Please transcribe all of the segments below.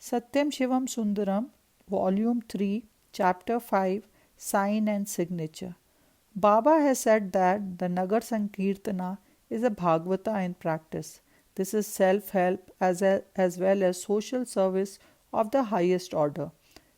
Sathyam Sivam Sundaram, Volume 3, Chapter 5, Sign and Signature. Baba has said that the Nagar Sankirtana is a Bhagavata in practice. This is self help as well as social service of the highest order.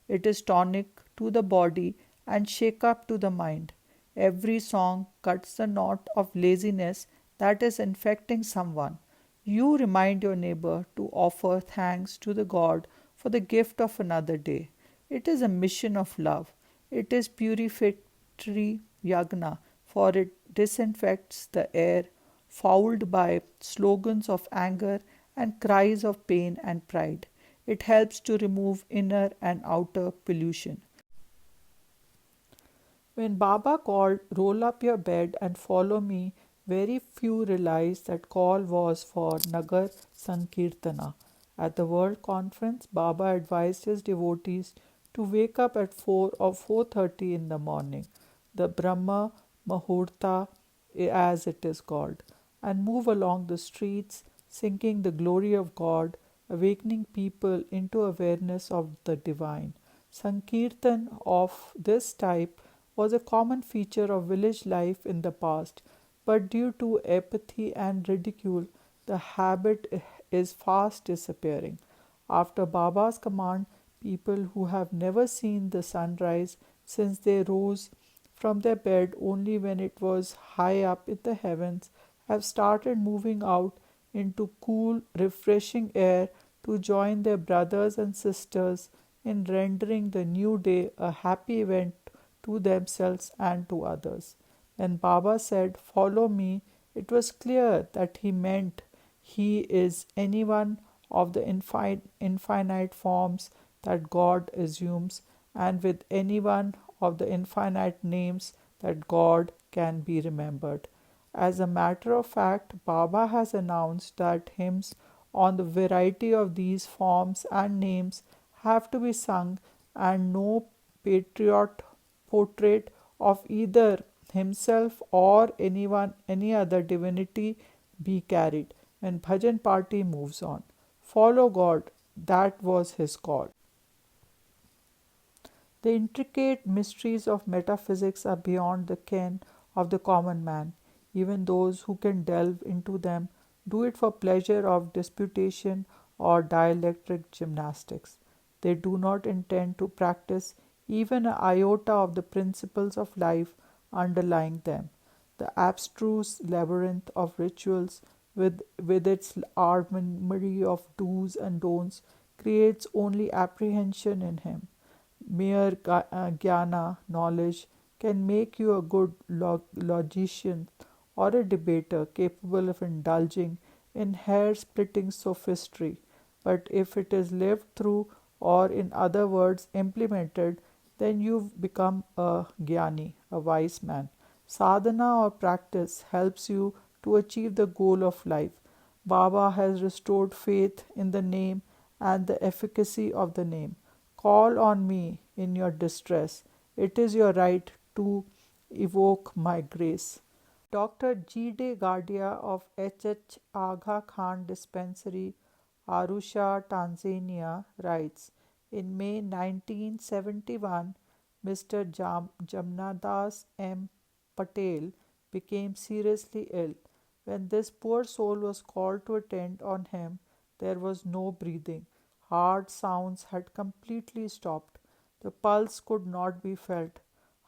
It is tonic to the body and shake up to the mind. Every song cuts the knot of laziness that is infecting someone. You remind your neighbor to offer thanks to the God for the gift of another day. It is a mission of love. It is purificatory yagna, for it disinfects the air fouled by slogans of anger and cries of pain and pride. It helps to remove inner and outer pollution. When Baba called, "Roll up your bed and follow me," very few realized that call was for Nagar Sankirtana. At the World Conference, Baba advised his devotees to wake up at 4 or 4:30 in the morning, the Brahma Muhurta as it is called, and move along the streets singing the glory of God, awakening people into awareness of the divine. Sankirtan of this type was a common feature of village life in the past, but due to apathy and ridicule, the habit is fast disappearing. After Baba's command, people who have never seen the sunrise since they rose from their bed only when it was high up in the heavens have started moving out into cool, refreshing air to join their brothers and sisters in rendering the new day a happy event to themselves and to others. When Baba said, "Follow me," it was clear that he meant he is any one of the infinite forms that God assumes, and with any one of the infinite names that God can be remembered. As a matter of fact, Baba has announced that hymns on the variety of these forms and names have to be sung, and no patriot portrait of either himself or any other divinity be carried when bhajan party moves on. Follow God, that was his call. The intricate mysteries of metaphysics are beyond the ken of the common man. Even those who can delve into them do it for pleasure of disputation or dialectic gymnastics. They do not intend to practice even an iota of the principles of life underlying them. The abstruse labyrinth of rituals, with its armory of do's and don'ts, creates only apprehension in him. Mere jnana, knowledge, can make you a good logician or a debater capable of indulging in hair splitting sophistry, but if it is lived through, or in other words, implemented, then you become a jnani, a wise man. Sadhana or practice helps you to achieve the goal of life. Baba has restored faith in the name and the efficacy of the name. Call on me in your distress. It is your right to evoke my grace. Dr. G. D. Gadia of H. Agha Khan Dispensary, Arusha, Tanzania, writes, in May 1971, Mr. Jamnadas M. Patel became seriously ill. When this poor soul was called to attend on him, there was no breathing. Heart sounds had completely stopped. The pulse could not be felt.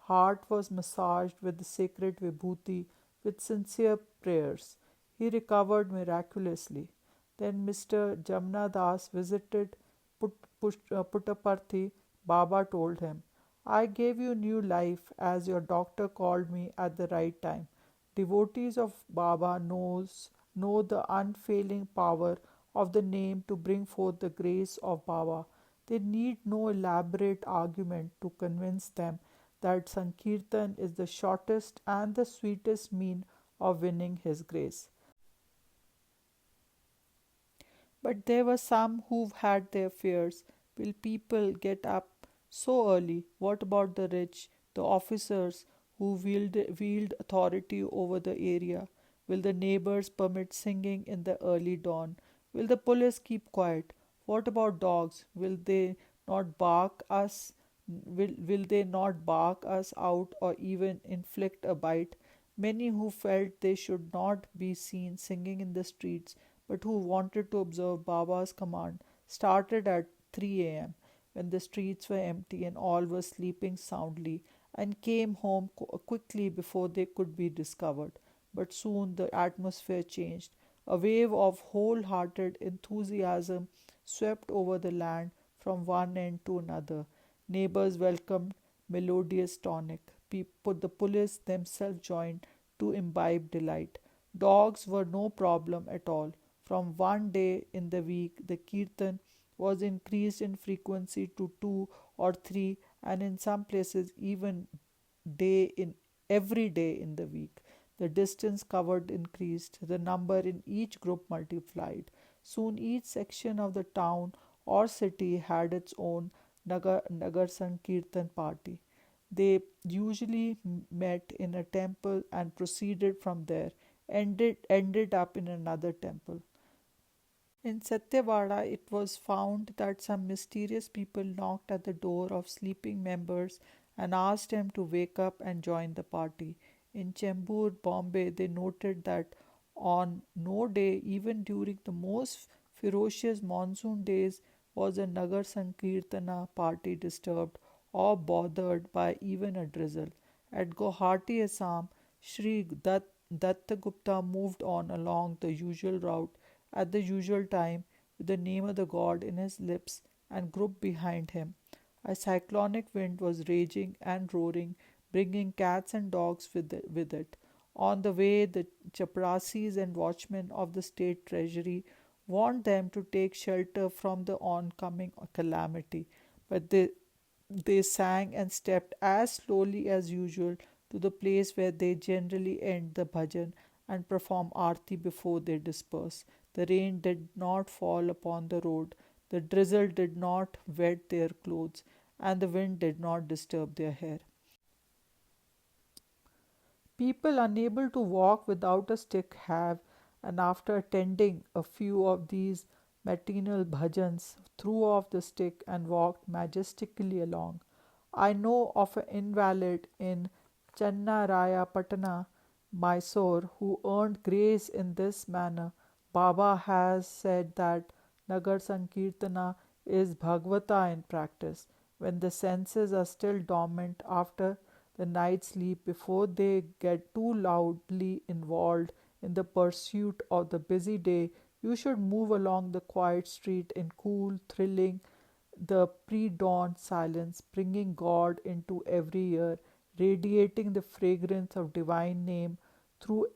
Heart was massaged with the sacred vibhuti with sincere prayers. He recovered miraculously. Then Mr. Jamna Das visited Puttaparthi. Baba told him, "I gave you new life as your doctor called me at the right time." Devotees of Baba know the unfailing power of the name to bring forth the grace of Baba. They need no elaborate argument to convince them that Sankirtan is the shortest and the sweetest mean of winning his grace. But there were some who had their fears. Will people get up so early? What about the rich, the officers who wield authority over the area? Will the neighbors permit singing in the early dawn? Will the police keep quiet? What about dogs? Not bark us? Will they not bark us out or even inflict a bite? Many who felt they should not be seen singing in the streets, but who wanted to observe Baba's command, started at 3 a.m. when the streets were empty and all were sleeping soundly, and came home quickly before they could be discovered. But soon the atmosphere changed. A wave of wholehearted enthusiasm swept over the land from one end to another. Neighbors welcomed melodious tonic. The police themselves joined to imbibe delight. Dogs were no problem at all. From one day in the week, the kirtan was increased in frequency to two or three, and in some places even day in every day in the week. The distance covered increased, the number in each group multiplied. Soon each section of the town or city had its own Nagar Sankirtan party. They usually met in a temple and proceeded from there, ended up in another temple. In Satyawada, it was found that some mysterious people knocked at the door of sleeping members and asked them to wake up and join the party. In Chembur, Bombay, they noted that on no day, even during the most ferocious monsoon days, was a Nagar Sankirtana party disturbed or bothered by even a drizzle. At Guwahati, Assam, Sri Dattagupta moved on along the usual route at the usual time with the name of the god in his lips and group behind him. A cyclonic wind was raging and roaring, bringing cats and dogs with it. On the way, the chaprasis and watchmen of the state treasury warned them to take shelter from the oncoming calamity, but they sang and stepped as slowly as usual to the place where they generally end the bhajan and perform arti before they disperse. The rain did not fall upon the road, the drizzle did not wet their clothes, and the wind did not disturb their hair. People unable to walk without a stick have, and after attending a few of these matinal bhajans, threw off the stick and walked majestically along. I know of an invalid in Channarayapatana, Mysore, who earned grace in this manner. Baba has said that Nagar Sankirtana is Bhagavata in practice. When the senses are still dormant after the night sleep, before they get too loudly involved in the pursuit of the busy day, you should move along the quiet street in cool, thrilling, the pre dawn silence, bringing God into every ear, radiating the fragrance of divine name through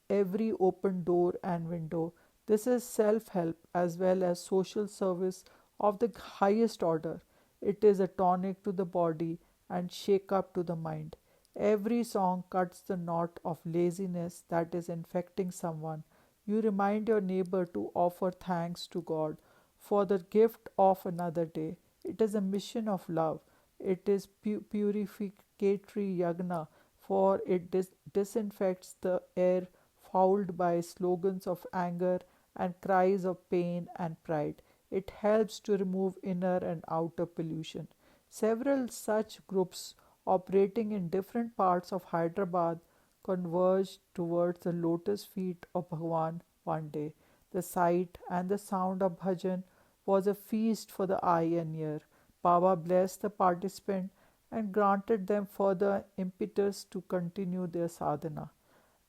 every open door and window. This is self help as well as social service of the highest order. It is a tonic to the body and shake up to the mind. Every song cuts the knot of laziness that is infecting someone. You remind your neighbor to offer thanks to God for the gift of another day. It is a mission of love. It is purificatory yagna, for it disinfects the air fouled by slogans of anger and cries of pain and pride. It helps to remove inner and outer pollution. Several such groups operating in different parts of Hyderabad converged towards the lotus feet of Bhagawan one day. The sight and the sound of bhajan was a feast for the eye and ear. Baba blessed the participant and granted them further impetus to continue their sadhana.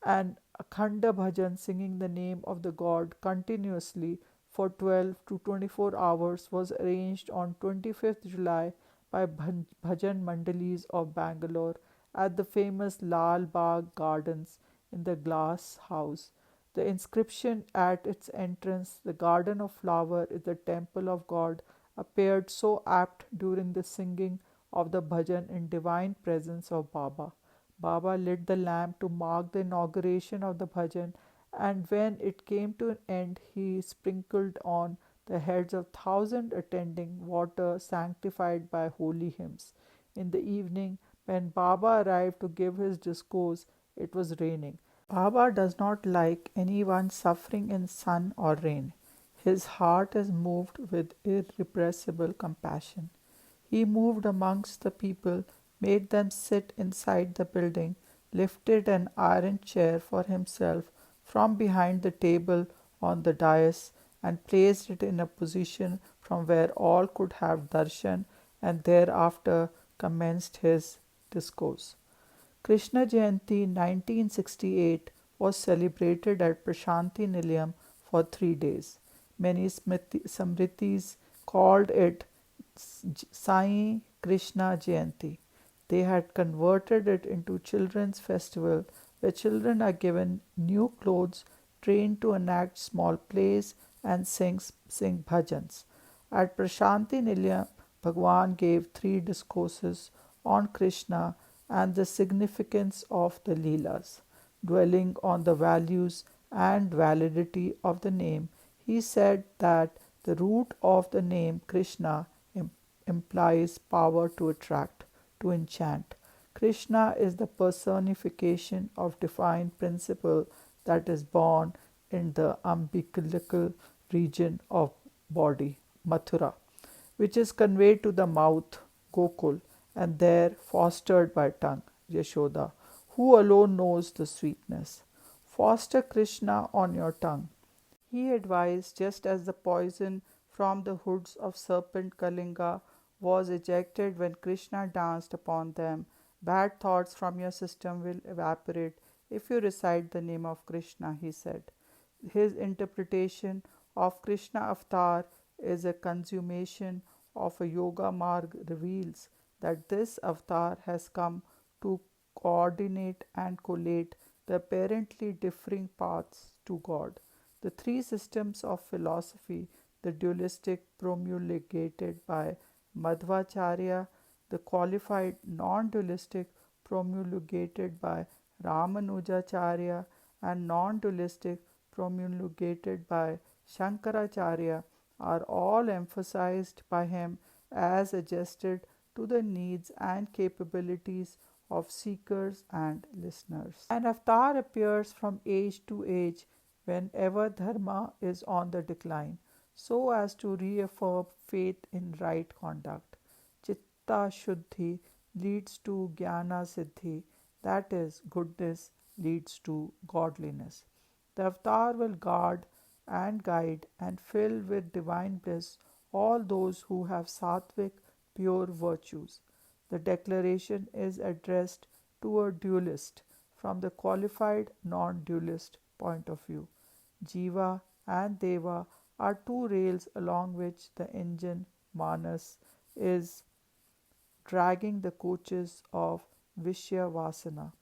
An Akhanda bhajan singing the name of the god continuously for 12 to 24 hours was arranged on 25th July by bhajan mandalis of Bangalore at the famous Lal Bagh Gardens in the Glass House. The inscription at its entrance, "The Garden of Flower is the Temple of God," appeared so apt during the singing of the bhajan in divine presence of Baba. Baba lit the lamp to mark the inauguration of the bhajan, and when it came to an end, he sprinkled on the heads of thousands attending water sanctified by holy hymns. In the evening, when Baba arrived to give his discourse, it was raining. Baba does not like anyone suffering in sun or rain. His heart is moved with irrepressible compassion. He moved amongst the people, made them sit inside the building, lifted an iron chair for himself from behind the table on the dais, and placed it in a position from where all could have darshan, and thereafter commenced his discourse. Krishna Jayanti 1968 was celebrated at Prashanti Nilayam for 3 days. Many Samritis called it Sai Krishna Jayanti. They had converted it into children's festival where children are given new clothes, trained to enact small plays and sing bhajans. At Prashanti Nilayam, Bhagawan gave 3 discourses on Krishna and the significance of the Leelas. Dwelling on the values and validity of the name, he said that the root of the name Krishna implies power to attract, to enchant. Krishna is the personification of divine principle that is born in the umbilical region of body, Mathura, which is conveyed to the mouth, Gokul, and there fostered by tongue, Yashoda, who alone knows the sweetness. Foster Krishna on your tongue. He advised, just as the poison from the hoods of serpent Kalinga was ejected when Krishna danced upon them, bad thoughts from your system will evaporate if you recite the name of Krishna, he said. His interpretation of Krishna avatar is a consummation of a yoga marg reveals that this avatar has come to coordinate and collate the apparently differing paths to God. The 3 systems of philosophy, the dualistic promulgated by Madhvacharya, the qualified non-dualistic promulgated by Ramanujacharya, and non-dualistic promulgated by Shankaracharya, are all emphasized by him as adjusted to the needs and capabilities of seekers and listeners. An avatar appears from age to age whenever dharma is on the decline, so as to reaffirm faith in right conduct. Chitta Shuddhi leads to Jnana Siddhi, that is, goodness leads to godliness. The avatar will guard and guide and fill with divine bliss all those who have sattvic, pure virtues. The declaration is addressed to a dualist from the qualified non dualist point of view. Jiva and Deva are 2 rails along which the engine Manas is dragging the coaches of Vishya Vasana.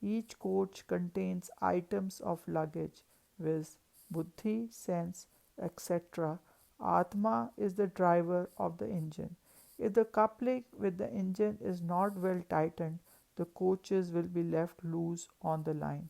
Each coach contains items of luggage, viz. Buddhi, sense, etc. Atma is the driver of the engine. If the coupling with the engine is not well tightened, the coaches will be left loose on the line.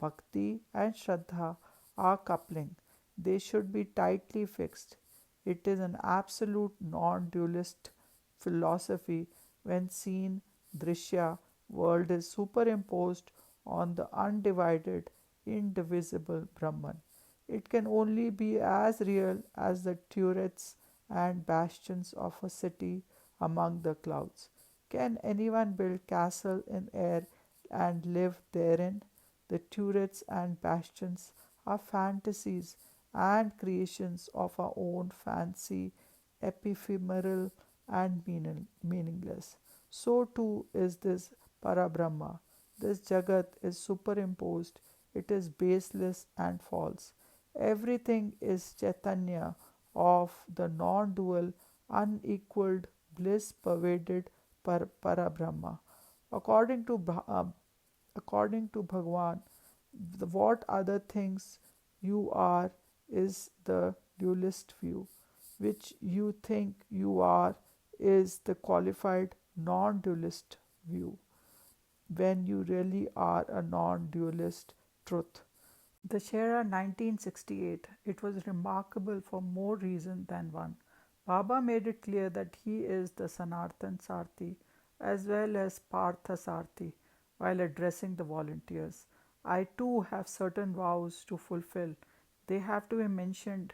Bhakti and Shraddha are coupling. They should be tightly fixed. It is an absolute non dualist philosophy when seen drishya world is superimposed on the undivided, indivisible Brahman. It can only be as real as the turrets and bastions of a city among the clouds. Can anyone build castle in air and live therein? The turrets and bastions are fantasies and creations of our own fancy, ephemeral and meaningless. So too is this Parabrahma. This Jagat is superimposed, it is baseless and false. Everything is Chaitanya of the non dual, unequaled, bliss pervaded Parabrahma. According to, according to Bhagawan, what other things you are is the dualist view. Which you think you are is the qualified non dualist view, when you really are a non dualist truth. Dashera 1968. It was remarkable for more reason than one. Baba made it clear that he is the Sanatan Sarthi as well as Partha Sarthi while addressing the volunteers. I too have certain vows to fulfill. They have to be mentioned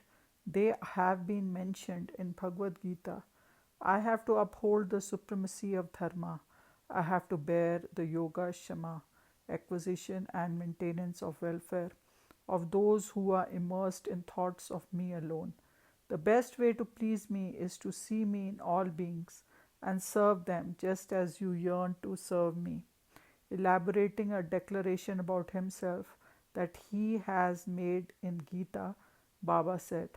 They have been mentioned in Bhagavad Gita. I have to uphold the supremacy of Dharma. I have to bear the yoga shama, acquisition and maintenance of welfare of those who are immersed in thoughts of me alone. The best way to please me is to see me in all beings and serve them just as you yearn to serve me. Elaborating a declaration about himself that he has made in Gita, Baba said,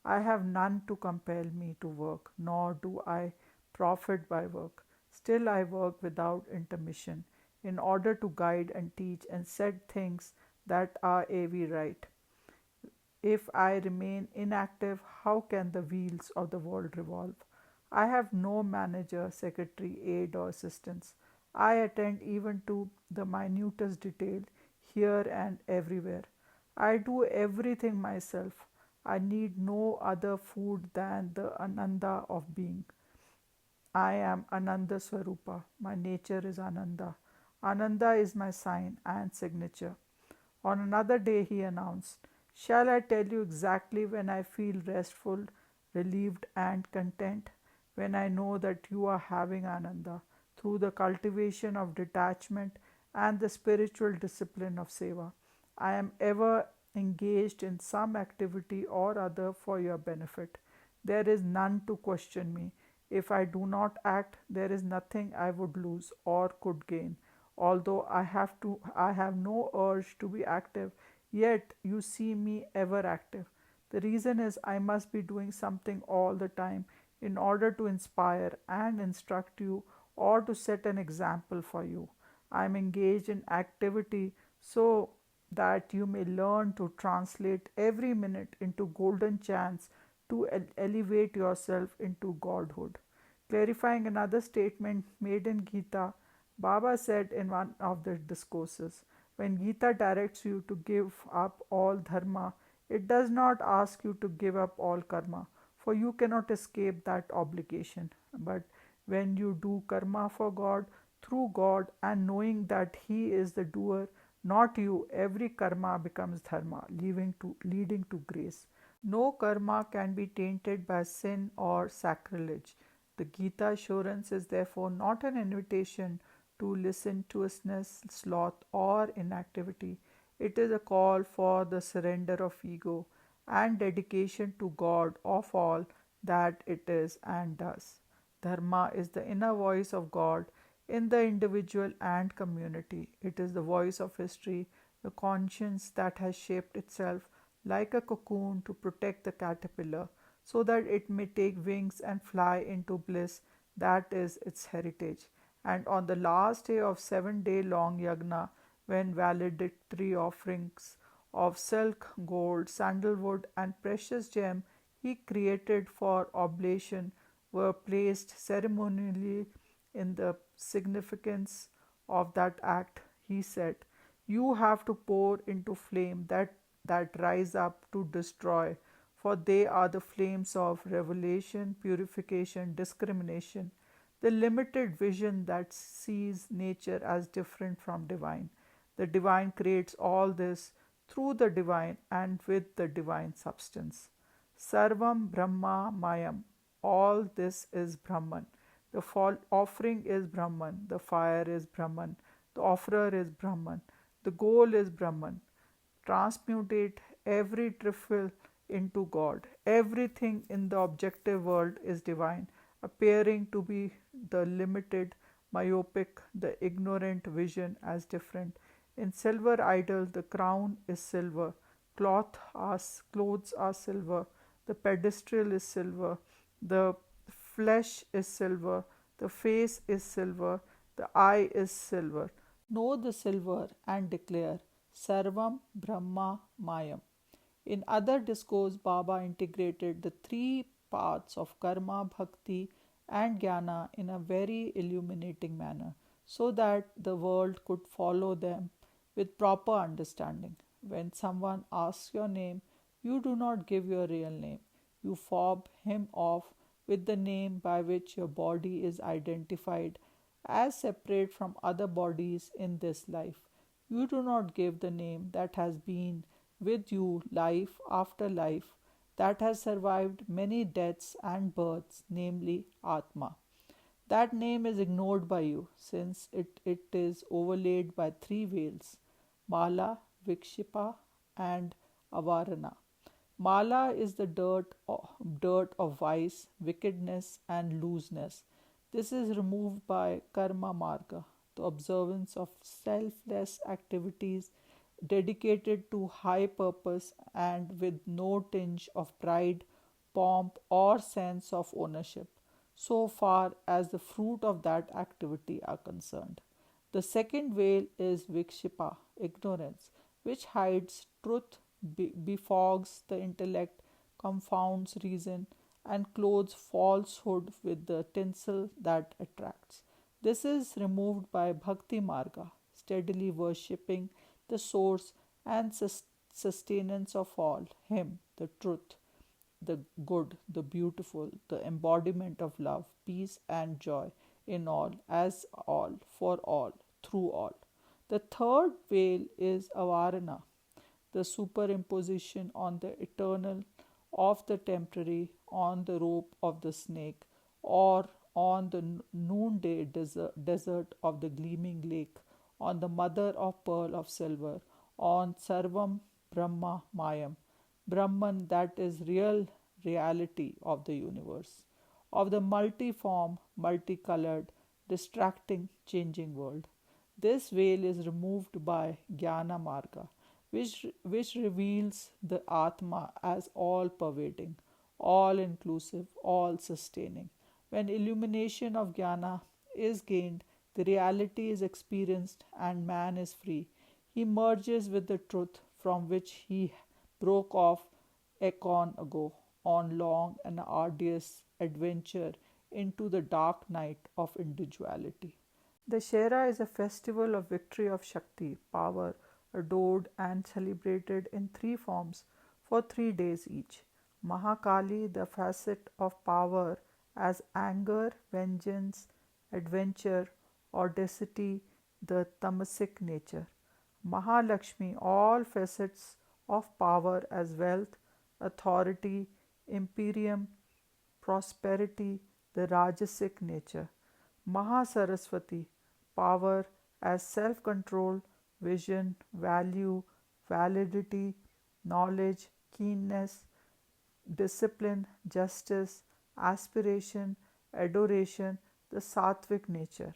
I have none to compel me to work, nor do I profit by work. Still, I work without intermission in order to guide and teach and set things that are AV right. If I remain inactive, how can the wheels of the world revolve? I have no manager, secretary, aide, or assistants. I attend even to the minutest detail here and everywhere. I do everything myself. I need no other food than the ananda of being. I am Ananda Swarupa. My nature is Ananda. Ananda is my sign and signature. On another day, he announced, Shall I tell you exactly when I feel restful, relieved, and content? When I know that you are having Ananda through the cultivation of detachment and the spiritual discipline of Seva. I am ever engaged in some activity or other for your benefit. There is none to question me. If I do not act, there is nothing I would lose or could gain. Although I have no urge to be active, yet you see me ever active. The reason is I must be doing something all the time in order to inspire and instruct you or to set an example for you. I am engaged in activity so that you may learn to translate every minute into golden chance to elevate yourself into godhood. Clarifying another statement made in Gita, Baba said in one of the discourses, when Gita directs you to give up all dharma, it does not ask you to give up all karma, for you cannot escape that obligation. But when you do karma for God, through God, and knowing that He is the doer, not you, every karma becomes dharma, leading to grace. No karma can be tainted by sin or sacrilege. The Gita assurance is therefore not an invitation to licentiousness, sloth, or inactivity. It is a call for the surrender of ego and dedication to God of all that it is and does. Dharma is the inner voice of God in the individual and community. It is the voice of history, the conscience that has shaped itself like a cocoon to protect the caterpillar so that it may take wings and fly into bliss. That is its heritage. And on the last day of 7 day long yagna, when valedictory offerings of silk, gold, sandalwood, and precious gem he created for oblation were placed ceremonially in the significance of that act, he said, You have to pour into flame that rise up to destroy, for they are the flames of revelation, purification, discrimination, the limited vision that sees nature as different from divine. The divine creates all this through the divine and with the divine substance. Sarvam Brahma Mayam. All this is Brahman. The offering is Brahman. The fire is Brahman. The offerer is Brahman. The goal is Brahman. Transmutate every trifle into God. Everything in the objective world is divine, appearing to be the limited, myopic, the ignorant vision as different. In silver idol, the crown is silver, clothes are silver, the pedestal is silver, the flesh is silver, the face is silver, the eye is silver. Know the silver and declare Sarvam Brahma Mayam. In other discourse, Baba integrated the three paths of karma, bhakti, and jnana in a very illuminating manner so that the world could follow them with proper understanding. When someone asks your name, you do not give your real name. You fob him off with the name by which your body is identified as separate from other bodies in this life. You do not give the name that has been with you life after life that has survived many deaths and births, namely Atma. That name is ignored by you since it is overlaid by three veils Mala, Vikshipa, and Avarana. Mala is the dirt of vice, wickedness, and looseness. This is removed by Karma Marga, the observance of selfless activities dedicated to high purpose and with no tinge of pride, pomp, or sense of ownership, so far as the fruit of that activity are concerned. The second veil is Vikshipa, ignorance, which hides truth, befogs the intellect, confounds reason, and clothes falsehood with the tinsel that attracts. This is removed by Bhakti Marga, steadily worshipping the source and sustenance of all, Him, the truth, the good, the beautiful, the embodiment of love, peace, and joy in all, as all, for all, through all. The third veil is Avarana, the superimposition on the eternal of the temporary, on the rope of the snake, or on the noonday desert of the gleaming lake, on the mother of pearl of silver, on Sarvam Brahma Mayam, Brahman that is real reality of the universe, of the multiform, multicolored, distracting, changing world. This veil is removed by Jnana Marga, which reveals the Atma as all pervading, all inclusive, all sustaining. When illumination of Jnana is gained, the reality is experienced and man is free. He merges with the truth from which he broke off aeon ago on long and arduous adventure into the dark night of individuality. The Shera is a festival of victory of Shakti, power, adored and celebrated in three forms for 3 days each. Mahakali, the facet of power as anger, vengeance, adventure, audacity, the tamasic nature. Mahalakshmi, all facets of power as wealth, authority, imperium, prosperity, the rajasic nature. Mahasaraswati, power as self control, vision, value, validity, knowledge, keenness, discipline, justice, aspiration, adoration, the sattvic nature.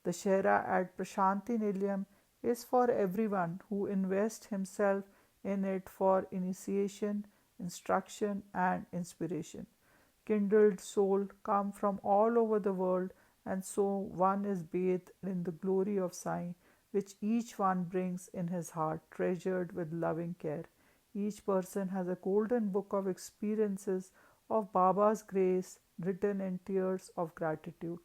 The Shera at Prashanti Nilayam is for everyone who invests himself in it for initiation, instruction, and inspiration. Kindled soul come from all over the world, and so one is bathed in the glory of Sai, which each one brings in his heart, treasured with loving care. Each person has a golden book of experiences of Baba's grace written in tears of gratitude.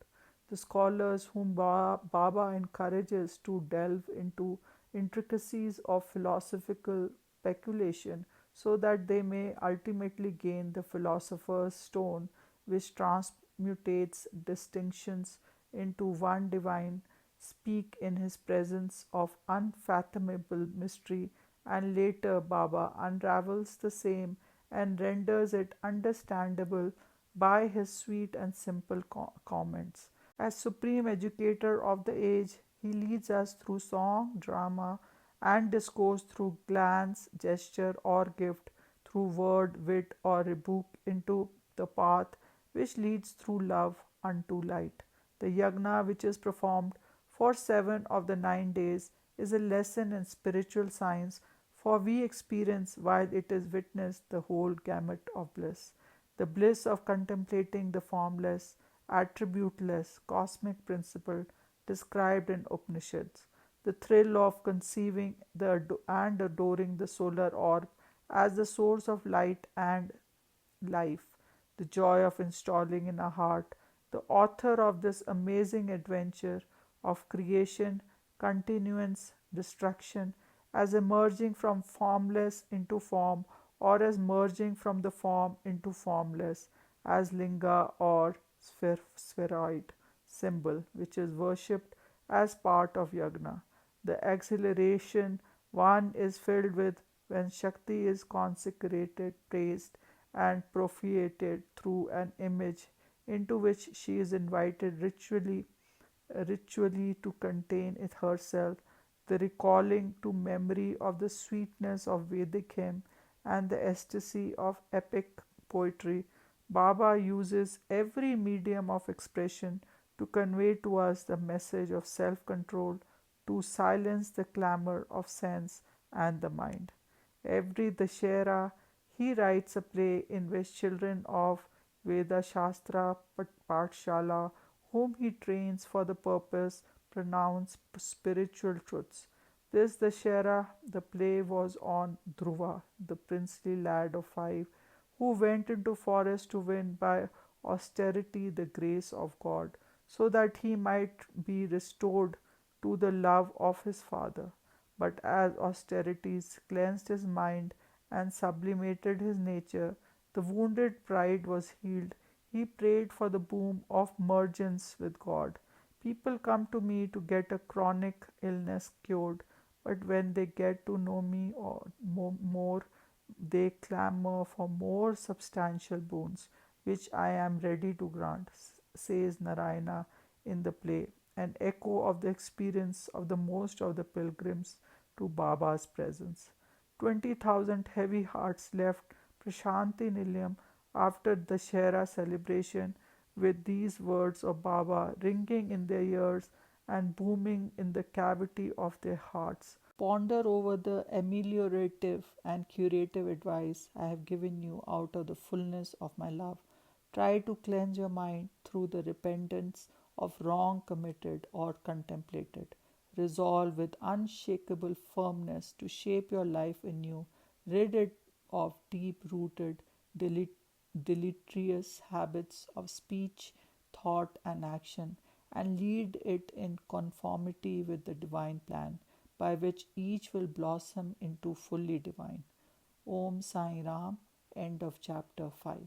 The scholars whom Baba encourages to delve into intricacies of philosophical speculation so that they may ultimately gain the philosopher's stone which transmutates distinctions into one divine, speak in his presence of unfathomable mystery, and later Baba unravels the same and renders it understandable by his sweet and simple comments. As supreme educator of the age, he leads us through song, drama, and discourse, through glance, gesture, or gift, through word, wit, or rebuke into the path which leads through love unto light. The yagna, which is performed for 7 of the 9 days, is a lesson in spiritual science, for we experience while it is witnessed the whole gamut of bliss. The bliss of contemplating the formless, attributeless, cosmic principle described in Upanishads, the thrill of conceiving and adoring the solar orb as the source of light and life, the joy of installing in our heart the author of this amazing adventure of creation, continuance, destruction, as emerging from formless into form, or as merging from the form into formless, as linga or spheroid symbol, which is worshipped as part of yagna. The exhilaration one is filled with when Shakti is consecrated, praised, and propitiated through an image into which she is invited ritually to contain it herself, the recalling to memory of the sweetness of Vedic hymn and the ecstasy of epic poetry. Baba uses every medium of expression to convey to us the message of self control, to silence the clamor of sense and the mind. Every Dashera, he writes a play in which children of Veda Shastra Pathshala, whom he trains for the purpose, pronounce spiritual truths. This Dashera, the play was on Dhruva, the princely lad of 5, who went into forest to win by austerity the grace of God, so that he might be restored to the love of his father. But as austerities cleansed his mind and sublimated his nature, the wounded pride was healed. He prayed for the boon of mergence with God. People come to me to get a chronic illness cured, but when they get to know me or more, they clamor for more substantial boons, which I am ready to grant, says Narayana in the play, an echo of the experience of the most of the pilgrims to Baba's presence. 20,000 heavy hearts left Prashanti Nilayam after the Shera celebration with these words of Baba ringing in their ears and booming in the cavity of their hearts. Ponder over the ameliorative and curative advice I have given you out of the fullness of my love. Try to cleanse your mind through the repentance of wrong committed or contemplated. Resolve with unshakable firmness to shape your life anew, rid it of deep rooted, deleterious habits of speech, thought, and action, and lead it in conformity with the divine plan, by which each will blossom into fully divine. Om Sai Ram. End of chapter 5.